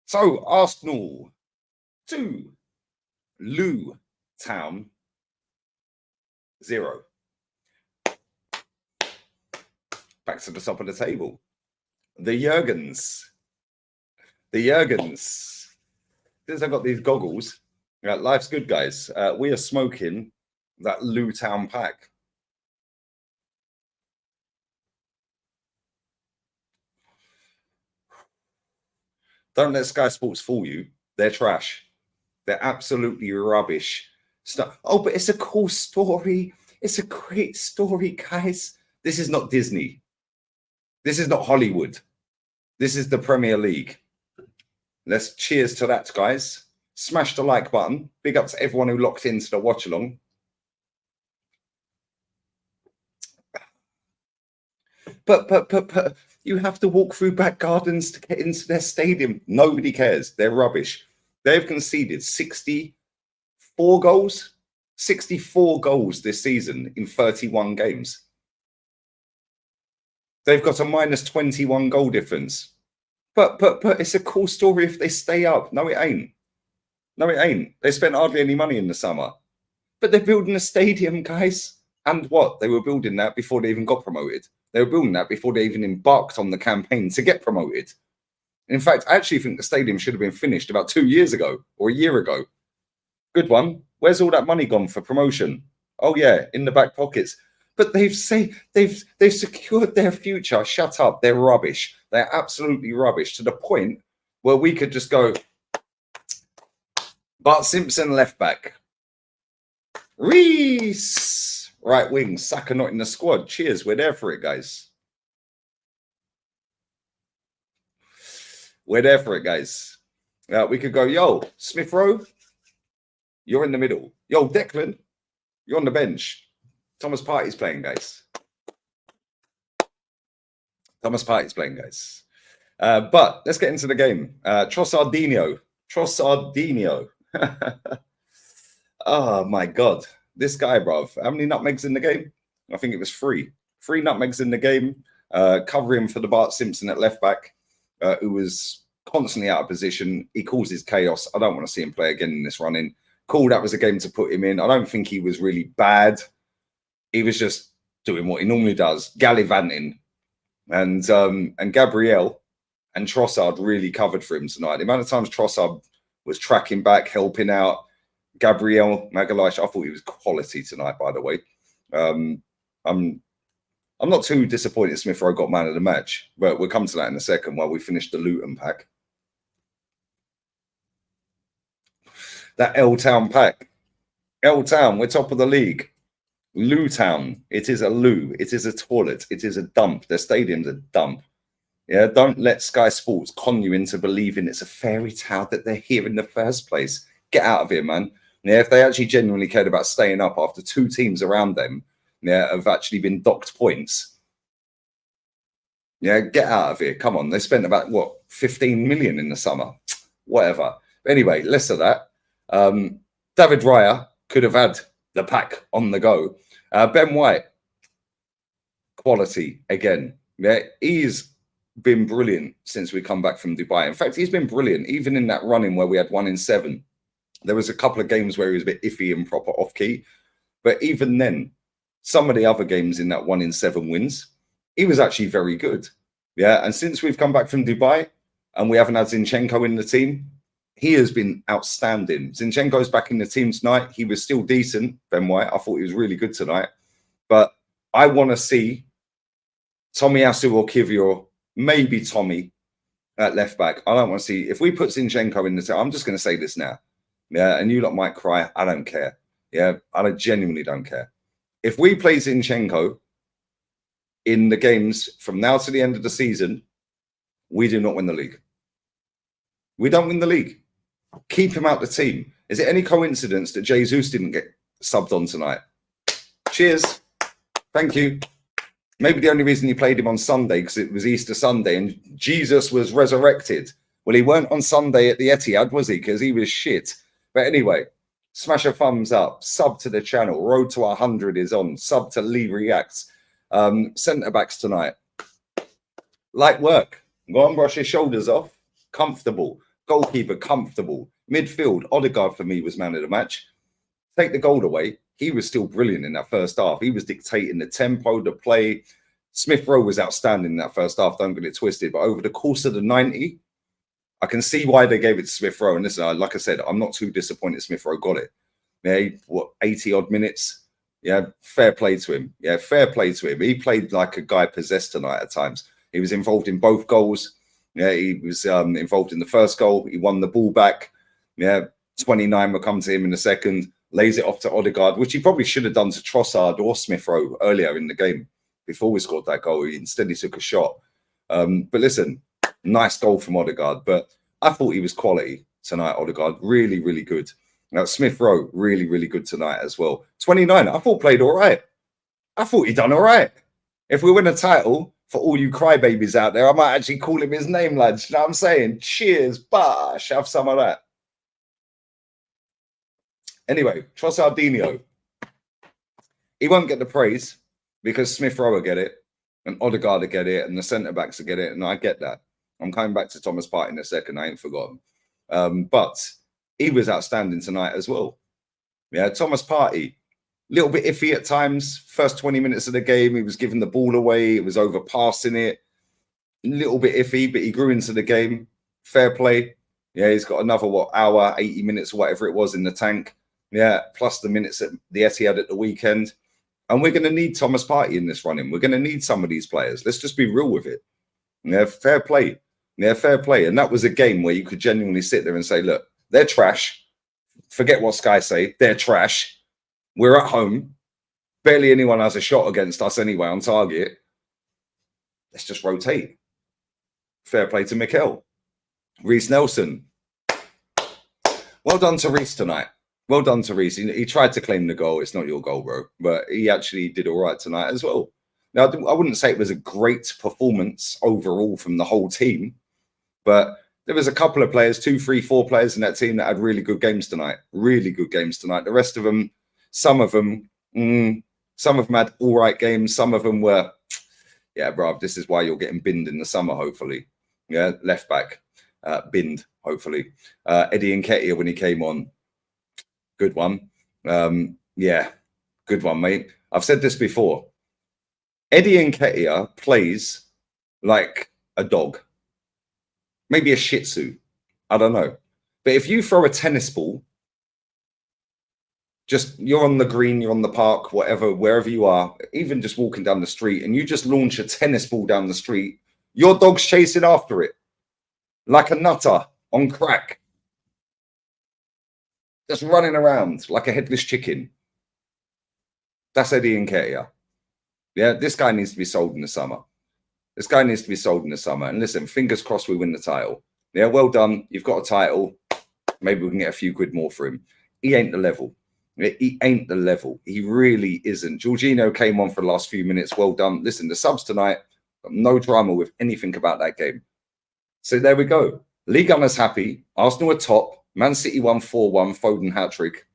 So Arsenal 2, Luton 0. Back to the top of the table. The Jurgens. Since I've got these goggles, life's good, guys. We are smoking that Luton pack. Don't let Sky Sports fool you. They're trash. They're absolutely rubbish stuff. Oh, but it's a cool story. It's a great story, guys. This is not Disney. This is not Hollywood. This is the Premier League. Let's cheers to that, guys. Smash the like button. Big up to everyone who locked into the watch along. But you have to walk through back gardens to get into their stadium. Nobody cares. They're rubbish. They've conceded 64 goals. 64 goals this season in 31 games. They've got a minus 21 goal difference. But it's a cool story if they stay up. No, it ain't. No, it ain't. They spent hardly any money in the summer. But they're building a stadium, guys. And what? They were building that before they even got promoted. They were building that before they even embarked on the campaign to get promoted. In fact, I actually think the stadium should have been finished about 2 years ago or a year ago. Good one. Where's all that money gone for promotion? Oh, yeah, in the back pockets. But they've secured their future. Shut up. They're rubbish. They're absolutely rubbish to the point where we could just go, Bart Simpson left back. Reese right wing. Saka not in the squad. Cheers. We're there for it, guys. We're there for it, guys. We could go, yo, Smith Rowe, you're in the middle. Yo, Declan, you're on the bench. Thomas Partey's playing, guys. Thomas Partey's playing, guys. But let's get into the game. Trossardinho. Oh, my God. This guy, bruv. How many nutmegs in the game? I think it was 3. 3 nutmegs in the game. Covering for the Bart Simpson at left back, who was constantly out of position. He causes chaos. I don't want to see him play again in this run-in. Cool, that was a game to put him in. I don't think he was really bad. He was just doing what he normally does, gallivanting. And Gabriel and Trossard really covered for him tonight. The amount of times Trossard was tracking back, helping out. Gabriel Magalhaes, I thought he was quality tonight, by the way. I'm not too disappointed Smith Rowe got man of the match, but we'll come to that in a second while we finish the Luton pack. That L-Town pack. L-Town, we're top of the league. Luton, it is a loo. It is a toilet. It is a dump. Their stadium's a dump. Yeah, don't let Sky Sports con you into believing it's a fairy tale that they're here in the first place. Get out of here, man. Yeah, if they actually genuinely cared about staying up after 2 teams around them, yeah, have actually been docked points. Yeah, get out of here. Come on. They spent about, 15 million in the summer. Whatever. But anyway, less of that. David Raya could have had the pack on the go. Ben White, quality again. Yeah, he's been brilliant since we come back from Dubai. In fact, he's been brilliant even in that run-in where we had 1 in 7. There was a couple of games where he was a bit iffy and proper off-key. But even then, some of the other games in that 1 in 7 wins, he was actually very good. Yeah, and since we've come back from Dubai and we haven't had Zinchenko in the team, he has been outstanding. Zinchenko's back in the team tonight. He was still decent, Ben White. I thought he was really good tonight. But I want to see Tomiyasu or Kivior, maybe Tommy at left back. I don't want to see. If we put Zinchenko in the team, I'm just going to say this now. Yeah, and you lot might cry. I don't care. Yeah, I genuinely don't care. If we play Zinchenko in the games from now to the end of the season, we do not win the league. We don't win the league. Keep him out the team. Is it any coincidence that Jesus didn't get subbed on tonight? Cheers. Thank you. Maybe the only reason you played him on Sunday because it was Easter Sunday and Jesus was resurrected. Well, he weren't on Sunday at the Etihad, was he? Because he was shit. But anyway, smash a thumbs up. Sub to the channel. Road to 100 is on. Sub to Lee Reacts. Centre backs tonight. Light work. Go on, brush your shoulders off. Comfortable. Goalkeeper, comfortable. Midfield, Odegaard for me was man of the match. Take the goal away, he was still brilliant in that first half. He was dictating the tempo, the play. Smith Rowe was outstanding in that first half, don't get it twisted. But over the course of the 90, I can see why they gave it to Smith Rowe. And listen, like I said, I'm not too disappointed Smith Rowe got it. Yeah, what, 80 odd minutes? Yeah, fair play to him. Yeah, fair play to him. He played like a guy possessed tonight at times. He was involved in both goals. Yeah, he was involved in the first goal. He won the ball back. Yeah, 29 will come to him in a second. Lays it off to Odegaard, which he probably should have done to Trossard or Smith Rowe earlier in the game before we scored that goal. Instead, he took a shot. But listen, nice goal from Odegaard. But I thought he was quality tonight, Odegaard. Really, really good. Now, Smith Rowe, really, really good tonight as well. 29, I thought played all right. I thought he done all right. If we win a title, for all you crybabies out there, I might actually call him his name, lads. You know what I'm saying? Cheers, bash. Have some of that. Anyway, Trossardinho. He won't get the praise because Smith Rowe will get it and Odegaard will get it and the centre-backs will get it, and I get that. I'm coming back to Thomas Partey in a second. I ain't forgotten. But he was outstanding tonight as well. Yeah, Thomas Partey, a little bit iffy at times. First 20 minutes of the game, he was giving the ball away. It was overpassing it. A little bit iffy, but he grew into the game. Fair play. Yeah, he's got another, hour, 80 minutes, whatever it was in the tank. Yeah, plus the minutes at the Etihad at the weekend. And we're going to need Thomas Partey in this running. We're going to need some of these players. Let's just be real with it. Yeah, fair play. Yeah, fair play. And that was a game where you could genuinely sit there and say, look, they're trash. Forget what Sky say. They're trash. We're at home. Barely anyone has a shot against us anyway on target. Let's just rotate. Fair play to Mikel. Reece Nelson. Well done to Reece tonight. Well done to Reece. He tried to claim the goal. It's not your goal, bro. But he actually did all right tonight as well. Now, I wouldn't say it was a great performance overall from the whole team. But there was a couple of players, 2, 3, 4 players in that team that had really good games tonight. Really good games tonight. The rest of them, some of them had all right games. Some of them were, yeah, bro, this is why you're getting binned in the summer, hopefully. Yeah, left back, binned, hopefully. Eddie Nketiah, when he came on, good one. Yeah, good one, mate. I've said this before. Eddie Nketiah plays like a dog. Maybe a Shih Tzu. I don't know. But if you throw a tennis ball, just you're on the green, you're on the park, whatever, wherever you are, even just walking down the street, and you just launch a tennis ball down the street, your dog's chasing after it like a nutter on crack. Just running around like a headless chicken. That's Eddie Nketiah. Yeah, this guy needs to be sold in the summer. This guy needs to be sold in the summer. And listen, fingers crossed we win the title. Yeah, well done. You've got a title. Maybe we can get a few quid more for him. He ain't the level. He ain't the level. He really isn't. Jorginho came on for the last few minutes. Well done. Listen, the subs tonight, no drama with anything about that game. So there we go. League Gunners happy. Arsenal are top. Man City won 4-1. Foden hat-trick.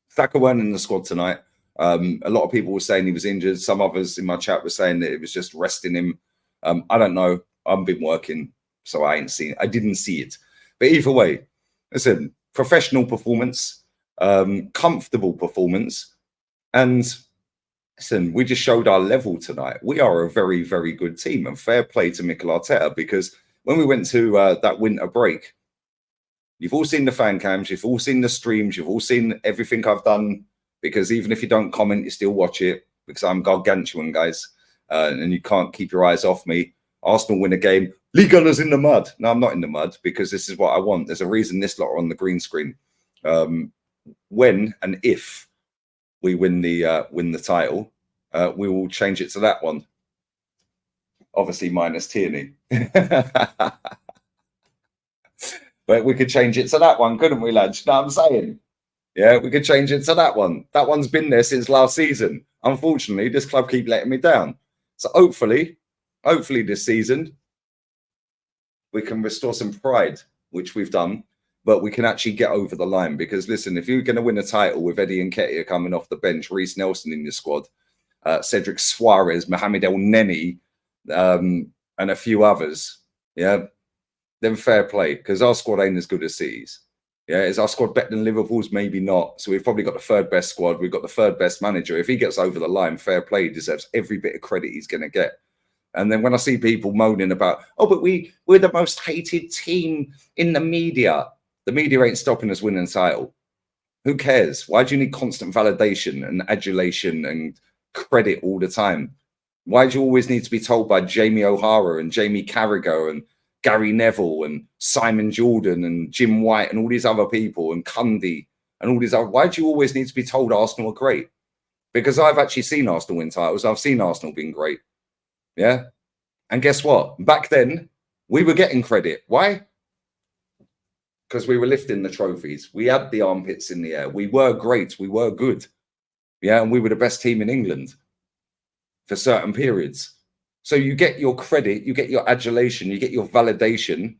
Saka weren't in the squad tonight. A lot of people were saying he was injured. Some others in my chat were saying that it was just resting him. I don't know. I've been working, so I didn't see it. But either way, listen, professional performance, comfortable performance, and listen, we just showed our level tonight. We are a very, very good team, and fair play to Mikel Arteta, because when we went to that winter break, you've all seen the fan cams, you've all seen the streams, you've all seen everything I've done, because even if you don't comment, you still watch it, because I'm gargantuan, guys. And you can't keep your eyes off me. Arsenal win a game. League Gunners in the mud. No, I'm not in the mud, because this is what I want. There's a reason this lot are on the green screen. When and if we win the title, we will change it to that one. Obviously, minus Tierney. But we could change it to that one, couldn't we, lads? You know what I'm saying? Yeah, we could change it to that one. That one's been there since last season. Unfortunately, this club keep letting me down. So hopefully this season, we can restore some pride, which we've done, but we can actually get over the line. Because listen, if you're going to win a title with Eddie Nketiah coming off the bench, Reece Nelson in your squad, Cedric Suarez, Mohamed El Neni, and a few others, yeah, then fair play, because our squad ain't as good as City's. Yeah, is our squad better than Liverpool's? Maybe not. So we've probably got the third best squad. We've got the third best manager. If he gets over the line, fair play, he deserves every bit of credit he's going to get. And then when I see people moaning about, oh, but we're the most hated team in the media ain't stopping us winning the title. Who cares? Why do you need constant validation and adulation and credit all the time? Why do you always need to be told by Jamie O'Hara and Jamie Carragher and Gary Neville and Simon Jordan and Jim White and all these other people and Cundy and all these other? Why do you always need to be told Arsenal are great? Because I've actually seen Arsenal win titles. I've seen Arsenal being great. Yeah. And guess what? Back then, we were getting credit. Why? Because we were lifting the trophies. We had the armpits in the air. We were great. We were good. Yeah. And we were the best team in England for certain periods. So you get your credit, you get your adulation, you get your validation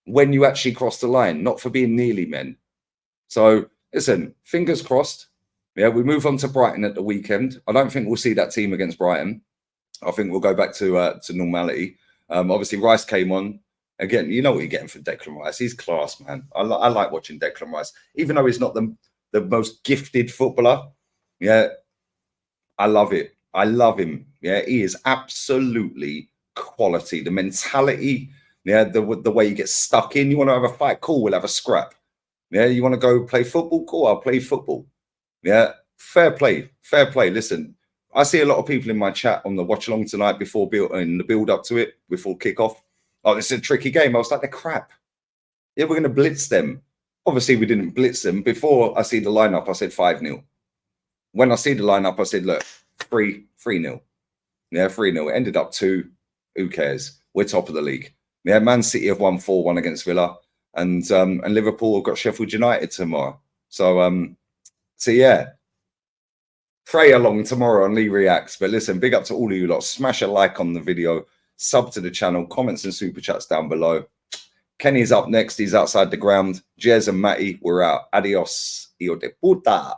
when you actually cross the line, not for being nearly men. So listen, fingers crossed. Yeah, we move on to Brighton at the weekend. I don't think we'll see that team against Brighton. I think we'll go back to normality. Obviously, Rice came on. Again, you know what you're getting for Declan Rice. He's class, man. I like watching Declan Rice. Even though he's not the most gifted footballer, yeah, I love it. I love him. Yeah, he is absolutely quality. The mentality, yeah, the way you get stuck in. You want to have a fight? Cool, we'll have a scrap. Yeah, you want to go play football? Cool, I'll play football. Yeah, fair play, fair play. Listen, I see a lot of people in my chat on the watch along tonight in the build up to it, before kickoff. Oh, this is a tricky game. I was like, they're crap. Yeah, we're going to blitz them. Obviously, we didn't blitz them. Before I see the lineup, I said 5-0. When I see the lineup, I said, look, 3-0. Yeah, 3-0. It ended up 2. Who cares? We're top of the league. Yeah, Man City have won 4-1 against Villa, and Liverpool have got Sheffield United tomorrow. So yeah, pray along tomorrow on Lee Reacts. But listen, big up to all of you lot. Smash a like on the video, sub to the channel, comments and super chats down below. Kenny's up next. He's outside the ground. Jez and Matty, we're out. Adios, hijo de puta.